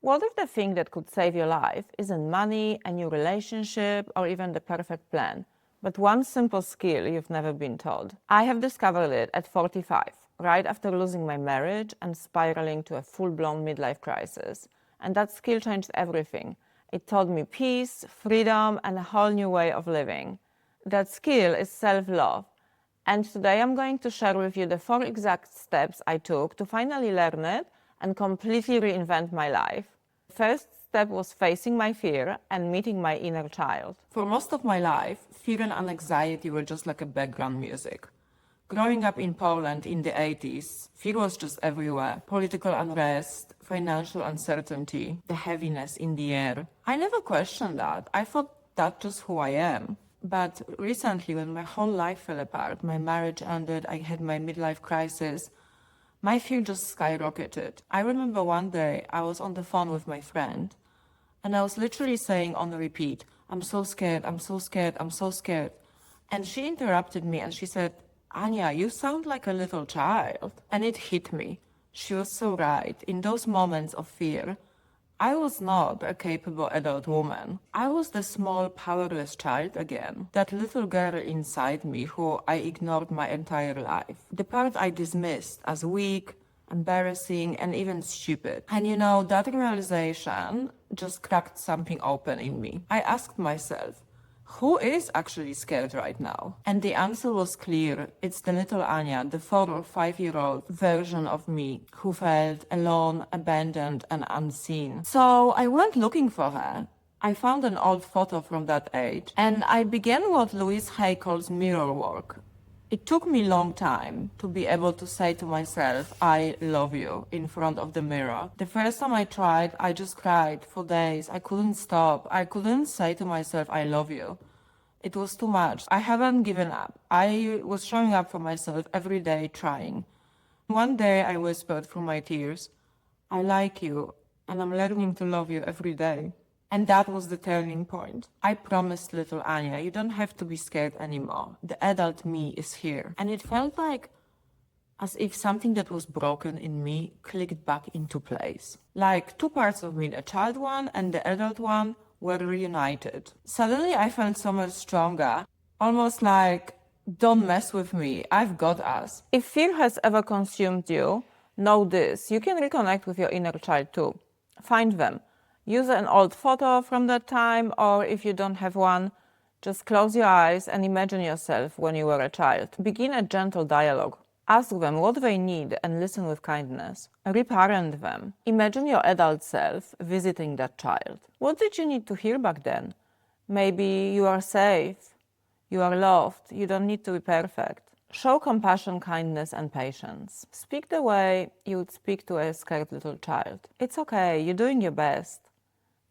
What if the thing that could save your life isn't money, a new relationship, or even the perfect plan, but one simple skill you've never been taught? I have discovered it at 45, right after losing my marriage and spiraling to a full-blown midlife crisis. And that skill changed everything. It taught me peace, freedom, and a whole new way of living. That skill is self-love. And today I'm going to share with you the 4 exact steps I took to finally learn it and completely reinvent my life. First step was facing my fear and meeting my inner child. For most of my life, fear and anxiety were just like a background music. Growing up in Poland in the 80s, fear was just everywhere. Political unrest, financial uncertainty, the heaviness in the air. I never questioned that. I thought that's just who I am. But recently, when my whole life fell apart, my marriage ended, I had my midlife crisis, my fear just skyrocketed. I remember one day I was on the phone with my friend and I was literally saying on repeat, I'm so scared, I'm so scared, I'm so scared. And she interrupted me and she said, Anya, you sound like a little child. And it hit me. She was so right. In those moments of fear, I was not a capable adult woman. I was the small, powerless child again. That little girl inside me who I ignored my entire life. The part I dismissed as weak, embarrassing, and even stupid. And that realization just cracked something open in me. I asked myself, who is actually scared right now? And the answer was clear. It's the little Anya, the 4 or 5-year-old version of me who felt alone, abandoned, and unseen. So I went looking for her. I found an old photo from that age, and I began what Louise Hay calls mirror work. It took me a long time to be able to say to myself, I love you, in front of the mirror. The first time I tried, I just cried for days. I couldn't stop. I couldn't say to myself, I love you. It was too much. I haven't given up. I was showing up for myself every day, trying. One day I whispered through my tears, I like you, and I'm learning to love you every day. And that was the turning point. I promised little Anya, you don't have to be scared anymore. The adult me is here. And it felt like as if something that was broken in me clicked back into place. Like 2 parts of me, the child one and the adult one, were reunited. Suddenly I felt so much stronger, almost like, don't mess with me, I've got us. If fear has ever consumed you, know this, you can reconnect with your inner child too. Find them. Use an old photo from that time, or if you don't have one, just close your eyes and imagine yourself when you were a child. Begin a gentle dialogue. Ask them what they need and listen with kindness. Reparent them. Imagine your adult self visiting that child. What did you need to hear back then? Maybe you are safe, you are loved, you don't need to be perfect. Show compassion, kindness, and patience. Speak the way you would speak to a scared little child. It's okay, you're doing your best.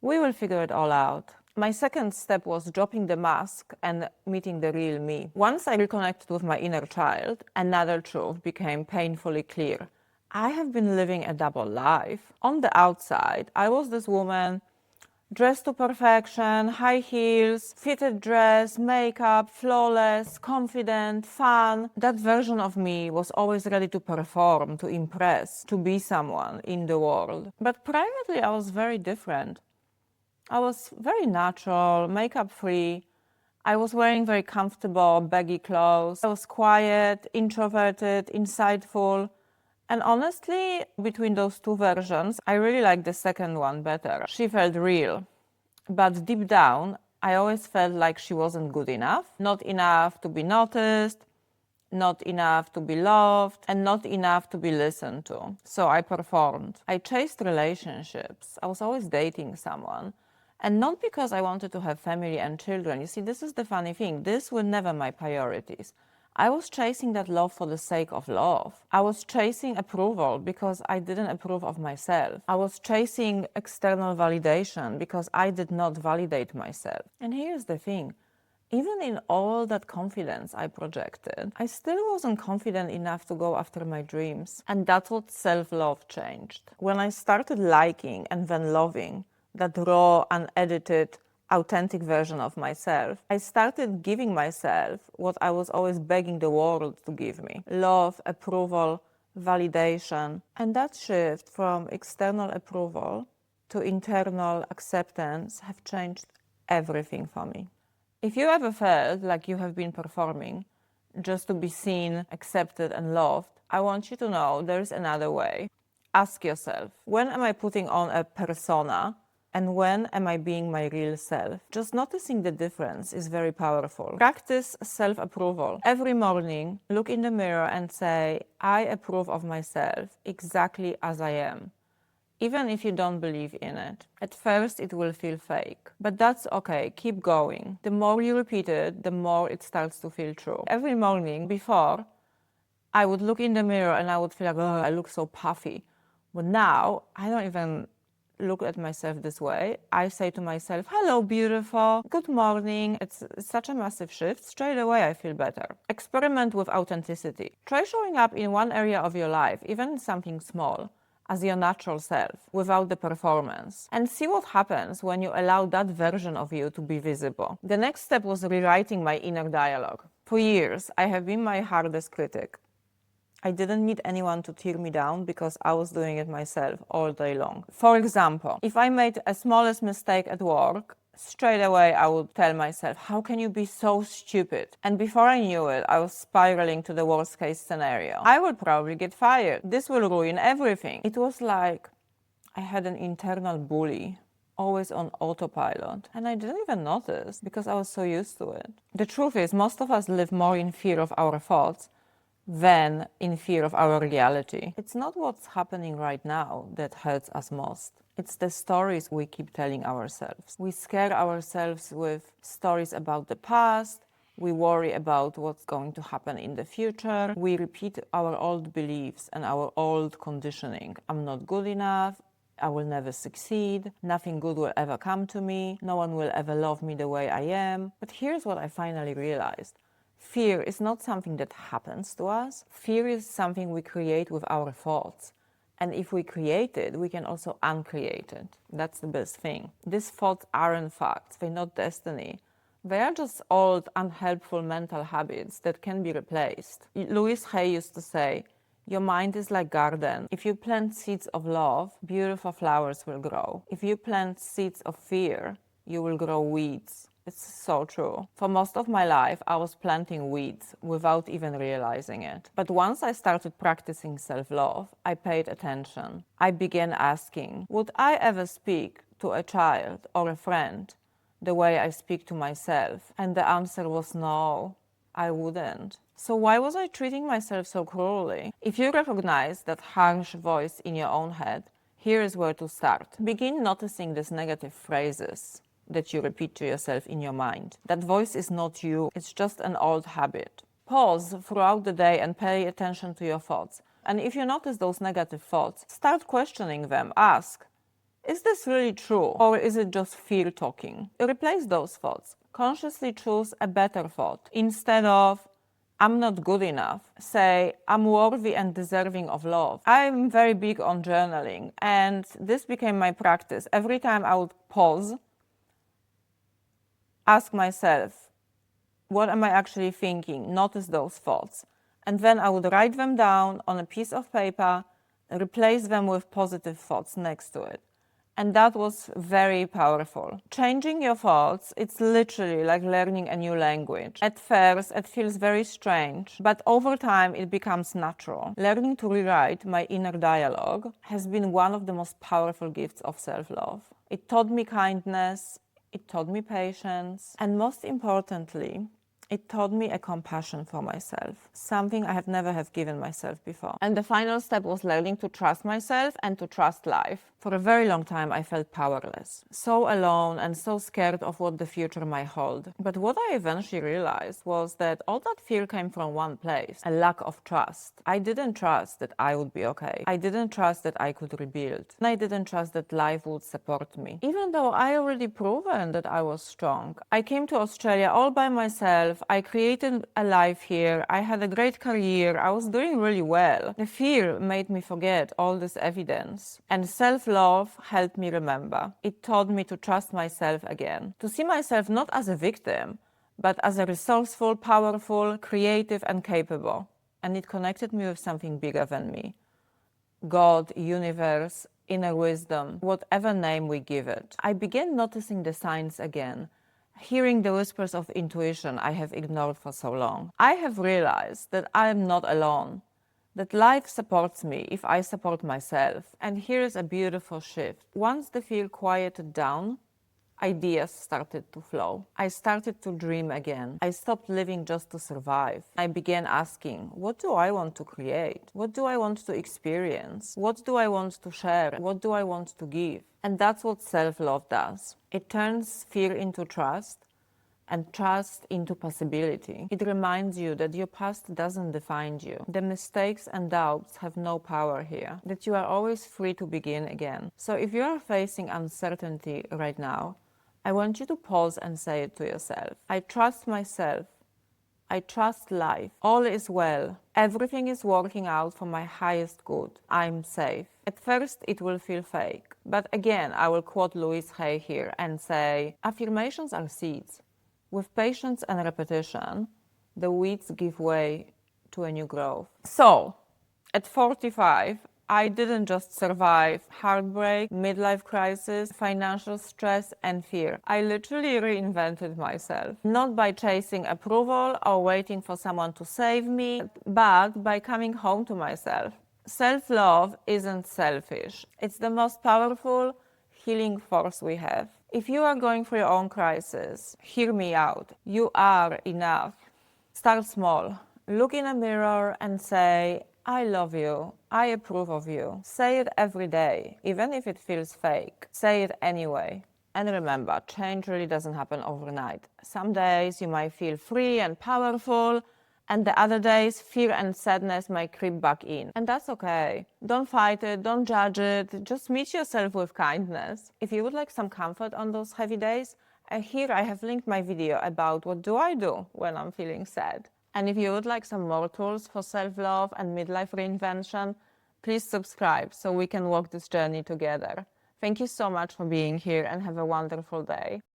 We will figure it all out. My second step was dropping the mask and meeting the real me. Once I reconnected with my inner child, another truth became painfully clear. I have been living a double life. On the outside, I was this woman dressed to perfection, high heels, fitted dress, makeup, flawless, confident, fun. That version of me was always ready to perform, to impress, to be someone in the world. But privately, I was very different. I was very natural, makeup-free. I was wearing very comfortable, baggy clothes. I was quiet, introverted, insightful. And honestly, between those 2 versions, I really liked the second one better. She felt real. But deep down, I always felt like she wasn't good enough. Not enough to be noticed, not enough to be loved, and not enough to be listened to. So I performed. I chased relationships. I was always dating someone. And not because I wanted to have family and children. You see, this is the funny thing. These were never my priorities. I was chasing that love for the sake of love. I was chasing approval because I didn't approve of myself. I was chasing external validation because I did not validate myself. And here's the thing. Even in all that confidence I projected, I still wasn't confident enough to go after my dreams. And that's what self-love changed. When I started liking and then loving that raw, unedited, authentic version of myself, I started giving myself what I was always begging the world to give me: love, approval, validation. And that shift from external approval to internal acceptance have changed everything for me. If you ever felt like you have been performing just to be seen, accepted, and loved, I want you to know there's another way. Ask yourself, when am I putting on a persona and when am I being my real self? Just noticing the difference is very powerful. Practice self-approval. Every morning, look in the mirror and say, I approve of myself exactly as I am. Even if you don't believe in it. At first, it will feel fake. But that's okay, keep going. The more you repeat it, the more it starts to feel true. Every morning before, I would look in the mirror and I would feel like, oh, I look so puffy. But now, I don't even look at myself this way. I say to myself, hello, beautiful, good morning. It's such a massive shift. Straight away, I feel better. Experiment with authenticity. Try showing up in one area of your life, even something small, as your natural self, without the performance. And see what happens when you allow that version of you to be visible. The next step was rewriting my inner dialogue. For years, I have been my hardest critic. I didn't need anyone to tear me down because I was doing it myself all day long. For example, if I made a smallest mistake at work, straight away I would tell myself, how can you be so stupid? And before I knew it, I was spiraling to the worst case scenario. I will probably get fired. This will ruin everything. It was like I had an internal bully, always on autopilot. And I didn't even notice because I was so used to it. The truth is, most of us live more in fear of our thoughts than in fear of our reality. It's not what's happening right now that hurts us most. It's the stories we keep telling ourselves. We scare ourselves with stories about the past. We worry about what's going to happen in the future. We repeat our old beliefs and our old conditioning. I'm not good enough. I will never succeed. Nothing good will ever come to me. No one will ever love me the way I am. But here's what I finally realized. Fear is not something that happens to us. Fear is something we create with our thoughts. And if we create it, we can also uncreate it. That's the best thing. These thoughts aren't facts. They're not destiny. They are just old, unhelpful mental habits that can be replaced. Louise Hay used to say, your mind is like a garden. If you plant seeds of love, beautiful flowers will grow. If you plant seeds of fear, you will grow weeds. It's so true. For most of my life, I was planting weeds without even realizing it. But once I started practicing self-love, I paid attention. I began asking, would I ever speak to a child or a friend the way I speak to myself? And the answer was no, I wouldn't. So why was I treating myself so cruelly? If you recognize that harsh voice in your own head, here is where to start. Begin noticing these negative phrases that you repeat to yourself in your mind. That voice is not you, it's just an old habit. Pause throughout the day and pay attention to your thoughts. And if you notice those negative thoughts, start questioning them. Ask, is this really true? Or is it just fear talking? Replace those thoughts. Consciously choose a better thought. Instead of, I'm not good enough, say, I'm worthy and deserving of love. I'm very big on journaling, and this became my practice. Every time I would pause, ask myself, what am I actually thinking? Notice those thoughts. And then I would write them down on a piece of paper, replace them with positive thoughts next to it. And that was very powerful. Changing your thoughts, it's literally like learning a new language. At first, it feels very strange, but over time, it becomes natural. Learning to rewrite my inner dialogue has been one of the most powerful gifts of self-love. It taught me kindness, it taught me patience, and most importantly, it taught me a compassion for myself, something I have never have given myself before. And the final step was learning to trust myself and to trust life. For a very long time, I felt powerless, so alone and so scared of what the future might hold. But what I eventually realized was that all that fear came from one place, a lack of trust. I didn't trust that I would be okay. I didn't trust that I could rebuild. And I didn't trust that life would support me. Even though I already proven that I was strong. I came to Australia all by myself. I created a life here. I had a great career. I was doing really well. The fear made me forget all this evidence. And self-love helped me remember. It taught me to trust myself again. To see myself not as a victim, but as a resourceful, powerful, creative, and capable. And it connected me with something bigger than me. God, universe, inner wisdom, whatever name we give it. I began noticing the signs again, hearing the whispers of intuition I have ignored for so long. I have realized that I am not alone, that life supports me if I support myself. And here's a beautiful shift. Once the fear quieted down, ideas started to flow. I started to dream again. I stopped living just to survive. I began asking, what do I want to create? What do I want to experience? What do I want to share? What do I want to give? And that's what self-love does. It turns fear into trust and trust into possibility. It reminds you that your past doesn't define you. The mistakes and doubts have no power here, that you are always free to begin again. So if you are facing uncertainty right now, I want you to pause and say it to yourself. I trust myself. I trust life. All is well. Everything is working out for my highest good. I'm safe. At first, it will feel fake. But again, I will quote Louise Hay here and say, affirmations are seeds. With patience and repetition, the weeds give way to a new growth. So, at 45, I didn't just survive heartbreak, midlife crisis, financial stress, and fear. I literally reinvented myself. Not by chasing approval or waiting for someone to save me, but by coming home to myself. Self-love isn't selfish. It's the most powerful healing force we have. If you are going through your own crisis, hear me out. You are enough. Start small. Look in a mirror and say, I love you. I approve of you. Say it every day, even if it feels fake. Say it anyway. And remember, change really doesn't happen overnight. Some days you might feel free and powerful, and the other days fear and sadness might creep back in. And that's okay. Don't fight it, don't judge it, just meet yourself with kindness. If you would like some comfort on those heavy days, here I have linked my video about what do I do when I'm feeling sad. And if you would like some more tools for self-love and midlife reinvention, please subscribe so we can walk this journey together. Thank you so much for being here and have a wonderful day.